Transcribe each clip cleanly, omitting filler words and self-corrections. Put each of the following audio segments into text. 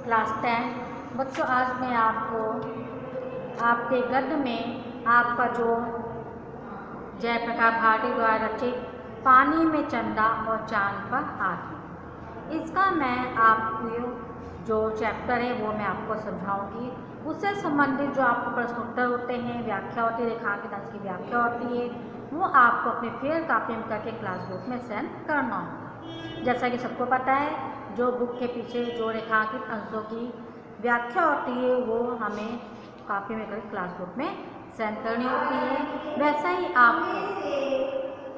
Class 10। बच्चों, आज मैं आपको आपके गद्य में आपका जो जयप्रकाश भारती द्वारा रचित पानी में चंदा और चांद पर आदमी, इसका मैं आपको जो चैप्टर है वो मैं आपको समझाऊंगी। उससे संबंधित जो आपको प्रश्न उत्तर होते हैं, व्याख्या होती है, रेखांकित अंश की व्याख्या होती है, वो आपको अपने फेयर कॉपी में करके क्लास ग्रुप में सेंड करना होगा। जैसा कि सबको पता है, जो बुक के पीछे जो रेखांकित अंशों की व्याख्या होती है वो हमें कॉपी में करके क्लास ग्रुप में सेंड करनी होती है। वैसा ही आपको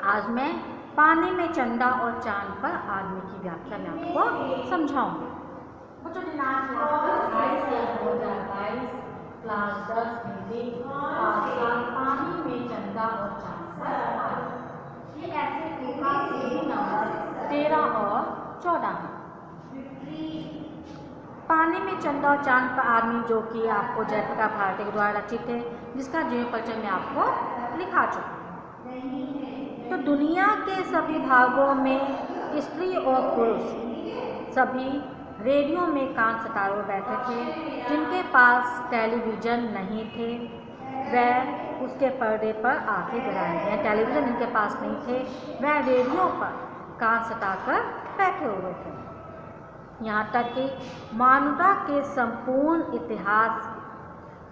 आज मैं पानी में चंदा और चांद पर आदमी की व्याख्या में आपको समझाऊंगी। बच्चों, दिनांक 22/2022 क्लास 10 हिंदी पानी में चंदा और चांद पर आदमी। ये ऐसे टीका सीढ़ी नंबर 13 और 14 है। पानी में चंदा और चांद पर आदमी, जो कि आपको जयप्रकाश भारती के द्वारा रचित है, जिसका जीवन परिचय मैं आपको लिखा चुका हूँ। तो दुनिया के सभी भागों में स्त्री और पुरुष सभी रेडियो में कान सटाए हुए बैठे थे। जिनके पास टेलीविज़न नहीं थे वह उसके पर्दे पर आके गिराए गए। टेलीविज़न जिनके पास नहीं थे वह रेडियो पर कान सटाकर बैठे हुए थे। यहाँ तक कि मानवता के संपूर्ण इतिहास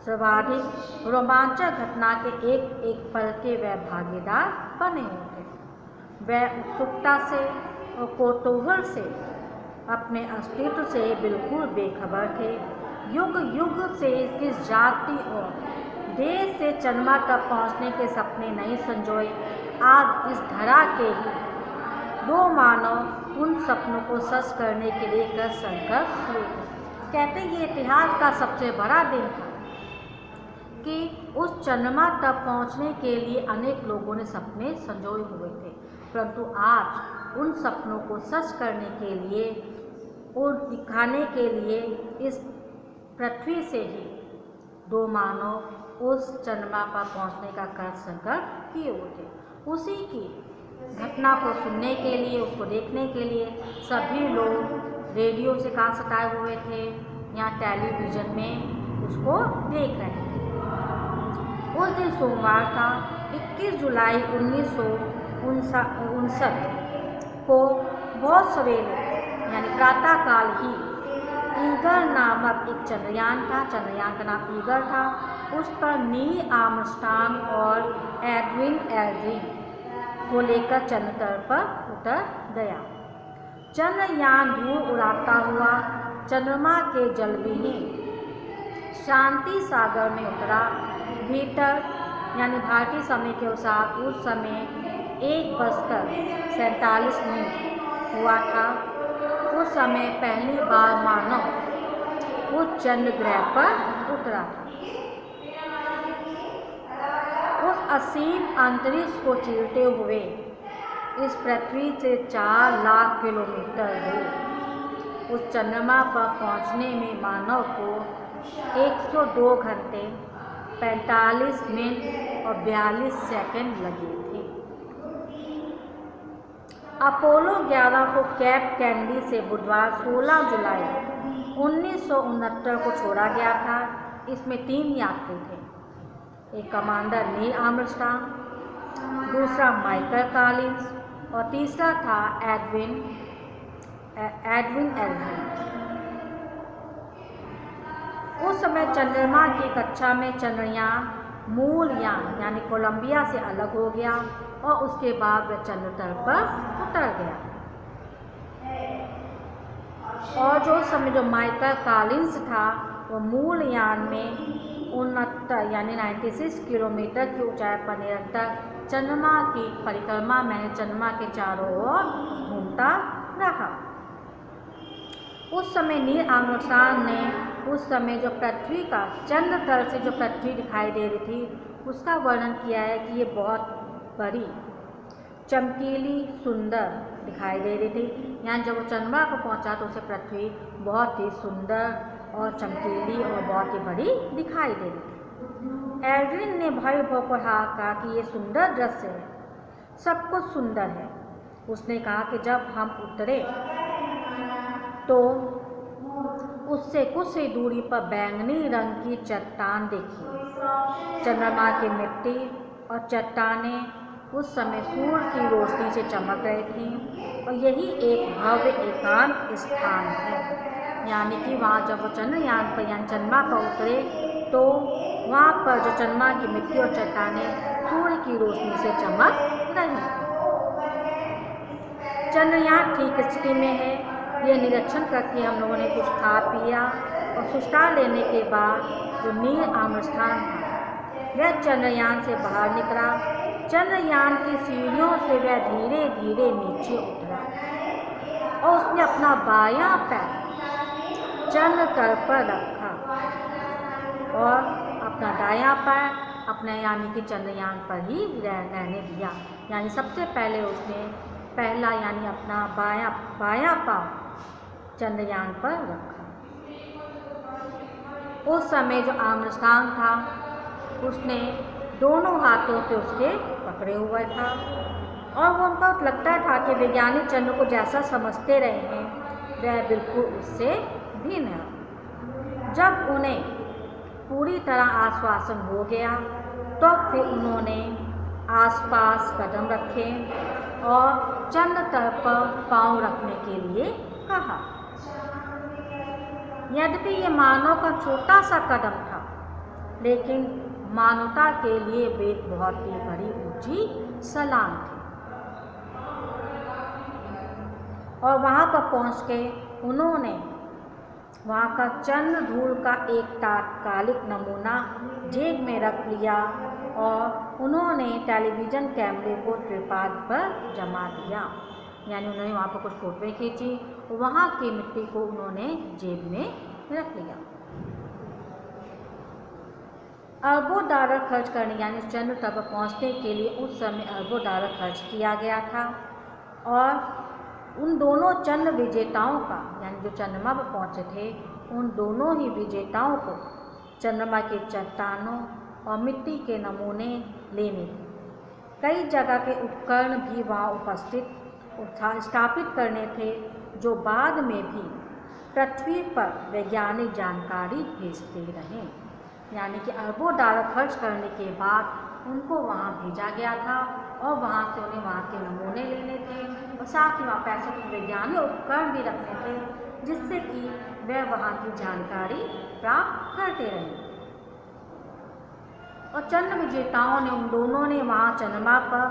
सर्वाधिक रोमांचक घटना के एक एक पल के वह भागीदार बने हुए थे। वह उत्सुकता से और कौतूहल से अपने अस्तित्व से बिल्कुल बेखबर थे। युग युग से किस जाति और देश से चंद्रमा तक पहुँचने के सपने नहीं संजोए, आज इस धरा के ही दो मानव उन सपनों को सच करने के लिए कृत संकल्प हुए थे। कहते हैं ये इतिहास का सबसे बड़ा दिन था कि उस चंद्रमा तक पहुंचने के लिए अनेक लोगों ने सपने संजोए हुए थे, परंतु आज उन सपनों को सच करने के लिए और दिखाने के लिए इस पृथ्वी से ही दो मानव उस चंद्रमा पर पहुंचने का कृत संकल्प किए हुए थे। उसी की घटना को सुनने के लिए, उसको देखने के लिए सभी लोग रेडियो से कान सटाए हुए थे, यहाँ टेलीविज़न में उसको देख रहे थे। उस दिन सोमवार था, 21 जुलाई 1959 को बहुत सवेरे यानी प्रातःकाल ही ईगल नामक एक चंद्रयान था, चंद्रयान का नाम ईगल था। उस पर नील आर्मस्ट्रांग और एडविन एल्ड्रिन को लेकर चंद्र तल पर उतर गया। चंद्रयान धूल उड़ाता हुआ चंद्रमा के जलविहीन शांति सागर में उतरा। भीतर यानी भारतीय समय के अनुसार उस समय 1:47 हुआ था। उस समय पहली बार मानव उस चंद्र ग्रह पर उतरा था। उस असीम अंतरिक्ष को चीरते हुए इस पृथ्वी से 4 लाख किलोमीटर दूर उस चंद्रमा पर पहुंचने में मानव को 102 घंटे 45 मिनट और 42 सेकंड लगे थे। अपोलो 11 को कैप कैनेडी से बुधवार 16 जुलाई 1969 को छोड़ा गया था। इसमें 3 यात्री थे, एक कमांडर नील आर्मस्ट्रांग, दूसरा माइकल कॉलिंस और तीसरा था एडविन एल्ड्रिन। उस समय चंद्रमा की कक्षा में चंद्रयान मूल यान यानी कोलंबिया से अलग हो गया और उसके बाद वह चंद्र तल पर उतर गया। और जो समय जो माइकल कॉलिंस था वो मूल यान में 69 यानी 96 किलोमीटर की ऊंचाई पर निरंतर चंद्रमा की परिक्रमा में चंद्रमा के चारों ओर घूमता रहा। उस समय नील आर्मस्ट्रांग ने उस समय जो पृथ्वी का चंद्र तल से जो पृथ्वी दिखाई दे रही थी उसका वर्णन किया है कि ये बहुत बड़ी, चमकीली, सुंदर दिखाई दे रही थी। यहाँ जब वो चंद्रमा को पहुँचा तो उसे पृथ्वी बहुत ही सुंदर और चमकीली और बहुत ही बड़ी दिखाई दे रही थी। एल्ड्रिन ने भय भोकर कहा कि ये सुंदर दृश्य है, सब कुछ सुंदर है। उसने कहा कि जब हम उतरे तो उससे कुछ ही दूरी पर बैंगनी रंग की चट्टान देखी। चंद्रमा की मिट्टी और चट्टानें उस समय सूर्य की रोशनी से चमक रही थीं और यही एक भव्य एकांत स्थान है। यानी कि वहाँ जब वो चंद्रयान पर यानी चंद्रमा पर उतरे तो वहाँ पर जो चंद्रमा की मिट्टी और चट्टानें सूर्य की रोशनी से चमक रही थी। चंद्रयान ठीक स्थिति में है। ये निरीक्षण करके हम लोगों ने कुछ खा पिया और सुस्ता लेने के बाद जो नील आम्रस्थान था वह चंद्रयान से बाहर निकला। चंद्रयान की सीढ़ियों से वह धीरे धीरे नीचे उतरा और उसने अपना बायां पैर चंद्र तल पर रखा और अपना दायां पैर अपने यानी कि चंद्रयान पर ही रहने दिया। यानी सबसे पहले उसने पहला यानी अपना बायां पाँव चंद्रयान पर रखा। उस समय जो आम्रस्थान था उसने दोनों हाथों से उसके पकड़े हुआ था और वो उनको लगता था कि वैज्ञानिक चंद्र को जैसा समझते रहे हैं वह बिल्कुल उससे भिन्न है। जब उन्हें पूरी तरह आश्वासन हो गया तो फिर उन्होंने आसपास कदम रखे और चंद्र तल पर पांव रखने के लिए कहा। यद्यपि ये मानव का छोटा सा कदम था लेकिन मानवता के लिए वे एक बहुत ही बड़ी ऊंची छलांग थी। और वहाँ पर पहुँच के उन्होंने वहाँ का चंद्र धूल का एक तात्कालिक नमूना जेब में रख लिया और उन्होंने टेलीविज़न कैमरे को त्रिपाद पर जमा दिया। यानी उन्होंने वहाँ पर कुछ फोटोएं खींची और वहाँ की मिट्टी को उन्होंने जेब में रख लिया। अरबों डॉलर खर्च करने यानी चंद्र तल पर पहुँचने के लिए उस समय अरबों डॉलर खर्च किया गया था और उन दोनों चंद्र विजेताओं का यानी जो चंद्रमा पर पहुँचे थे उन दोनों ही विजेताओं को चंद्रमा के चट्टानों और मिट्टी के नमूने लेने थे। कई जगह के उपकरण भी वहाँ उपस्थित स्थापित करने थे जो बाद में भी पृथ्वी पर वैज्ञानिक जानकारी भेजते रहे। यानी कि अरबों डॉलर खर्च करने के बाद उनको वहाँ भेजा गया था और वहाँ से उन्हें वहाँ के नमूने लेने थे और साथ ही वहाँ पैसे कुछ वैज्ञानिक उपकरण भी रखने थे जिससे कि वह वहाँ की जानकारी प्राप्त करते रहे। और चंद्र विजेताओं ने उन दोनों ने वहाँ चंद्रमा पर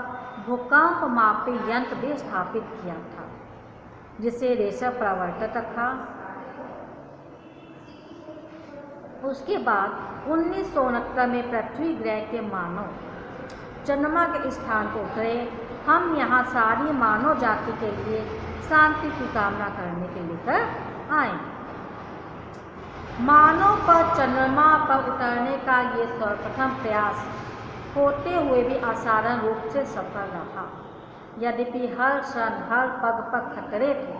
भूकंप मापी यंत्र भी स्थापित किया था जिसे रेसर परावर्तित रखा। उसके बाद 1969 में पृथ्वी ग्रह के मानव चंद्रमा के स्थान पर उतरे। हम यहाँ सारी मानव जाति के लिए शांति की कामना करने के लिए आए। मानव पर चंद्रमा पर उतरने का ये सर्वप्रथम प्रयास होते हुए भी असाधारण रूप से सफल रहा। यद्यपि हर क्षण हर पग पर खतरे थे।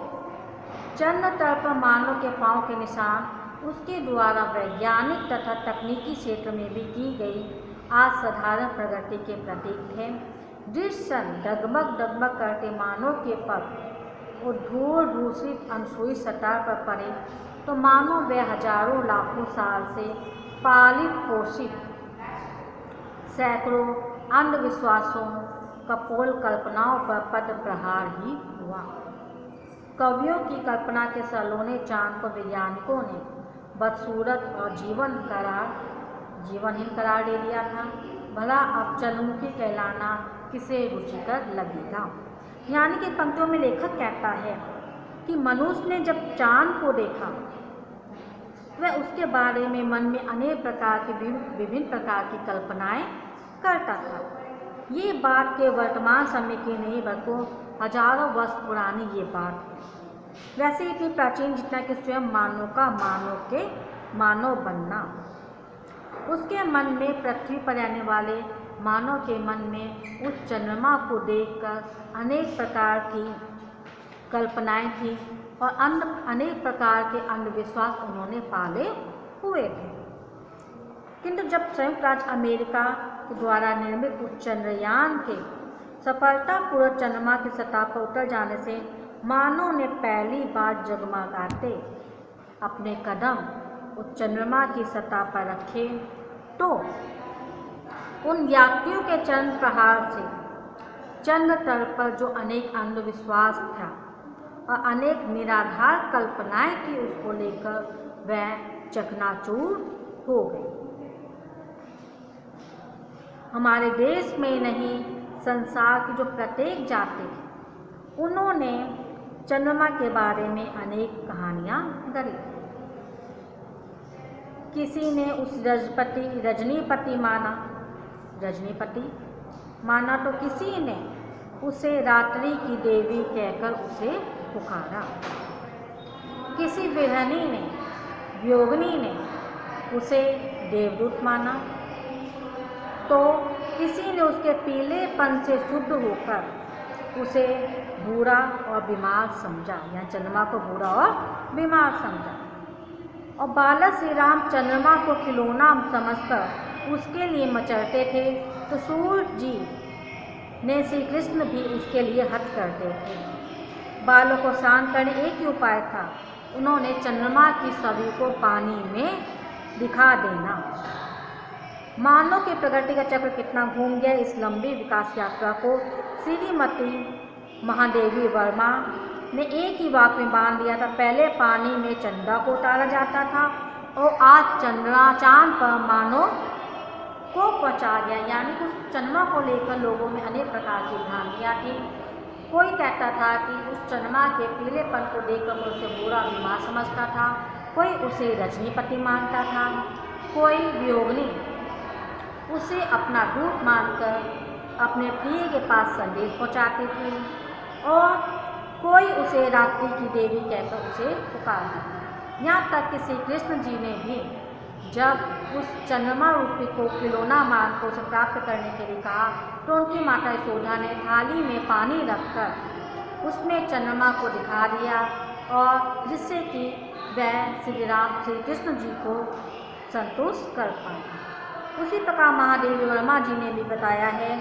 चंद्र तल पर मानव के पांव के निशान उसके द्वारा वैज्ञानिक तथा तकनीकी क्षेत्र में भी की गई असाधारण प्रगति के प्रतीक थे। जिस क्षण डगमग करते मानव के पग और धूल दूषित अनछुई सतह पर पड़े तो मानो वे हजारों लाखों साल से पालित पोषित सैकड़ों अंधविश्वासों कपोल कल्पनाओं पर पद प्रहार ही हुआ। कवियों की कल्पना के सलोने चांद को वैज्ञानिकों ने बदसूरत और जीवनहीन करार दे दिया था। भला अब चंद्रमुखी कहलाना किसे रुचिकर लगेगा। यानी कि पंक्तियों में लेखक कहता है कि मनुष्य ने जब चांद को देखा वह उसके बारे में मन में अनेक प्रकार की विभिन्न प्रकार की कल्पनाएं करता था। ये बात के वर्तमान समय की नहीं बल्कि हजारों वर्ष पुरानी ये बात है। वैसे इतनी प्राचीन जितना कि स्वयं मानव का मानव बनना। उसके मन में पृथ्वी पर रहने वाले मानव के मन में उस चंद्रमा को देखकर अनेक प्रकार की कल्पनाएं थी और अनेक प्रकार के अंधविश्वास उन्होंने पाले हुए थे। किंतु जब संयुक्त राज्य अमेरिका के द्वारा निर्मित उस चंद्रयान के सफलतापूर्वक चंद्रमा की सतह पर उतर जाने से मानव ने पहली बार जगमगाते अपने कदम उस चंद्रमा की सतह पर रखे तो उन यात्रियों के चंद्र प्रहार से चंद्र तल पर जो अनेक अंधविश्वास था और अनेक निराधार कल्पनाएं थी उसको लेकर वह चकनाचूर हो गई। हमारे देश में नहीं, संसार की जो प्रत्येक जाति थी उन्होंने चंद्रमा के बारे में अनेक कहानियाँ गढ़ी। किसी ने उस रजनीपति माना तो किसी ने उसे रात्रि की देवी कहकर उसे पुकारा। किसी वियोगिनी ने उसे देवदूत माना तो किसी ने उसके पीलेपन से शुद्ध होकर उसे बूढ़ा और बीमार समझा, या चंद्रमा को बूढ़ा और बीमार समझा। और बालक श्री राम चंद्रमा को खिलौना समझकर उसके लिए मचलते थे तो सूर्य जी ने श्री कृष्ण भी उसके लिए हट करते थे। बालों को शांत करने एक ही उपाय था, उन्होंने चंद्रमा की छवि को पानी में दिखा देना। मानव की प्रगति का चक्र कितना घूम गया। इस लंबी विकास यात्रा को श्रीमती महादेवी वर्मा ने एक ही वाक्य में बांध दिया था। पहले पानी में चंदा को उतारा जाता था और आज चांद पर मानव को पहुंचा गया। यानी कि उस चंद्रमा को लेकर लोगों में अनेक प्रकार की भ्रांतियाँ थी। कोई कहता था कि उस चंद्रमा के पीलेपन को देखकर उसे बुरा बीमार समझता था, कोई उसे रजनीपति मानता था, कोई वियोगिनी उसे अपना दूत मानकर अपने प्रिय के पास संदेश पहुंचाती थी और कोई उसे रात्रि की देवी कहकर उसे पुकारता। यहाँ तक कि श्री कृष्ण जी ने भी जब उस चंद्रमा रूपी को खिलौना मानकर उसे प्राप्त करने के लिए कहा तो उनकी माता यशोदा ने थाली में पानी रखकर उसमें चंद्रमा को दिखा दिया और जिससे कि वह श्री कृष्ण जी को संतुष्ट कर पाए। उसी प्रकार महादेवी वर्मा जी ने भी बताया है,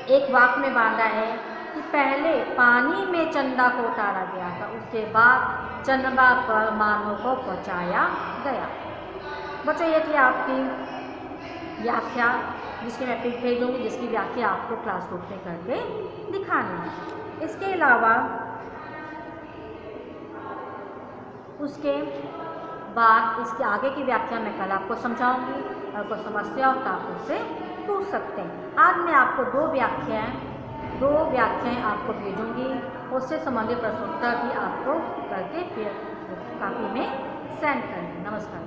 एक वाक्य में बांधा है कि पहले पानी में चंदा को उतारा गया था, उसके बाद चंद्रमा पर मानव को पहुंचाया गया। बच्चों ये थी आपकी व्याख्या, जिसकी मैं पिक भेजूँगी, जिसकी व्याख्या आपको क्लासरूम में करके दिखानी है। इसके अलावा उसके बाद इसके आगे की व्याख्या मैं कल आपको समझाऊंगी और कोई समस्या हो तो आप उससे पूछ सकते हैं। आज मैं आपको दो व्याख्याएं आपको भेजूंगी, उससे संबंधित प्रश्नोत्तर भी आपको करके फिर कॉपी में सेंड करेंगे। नमस्कार।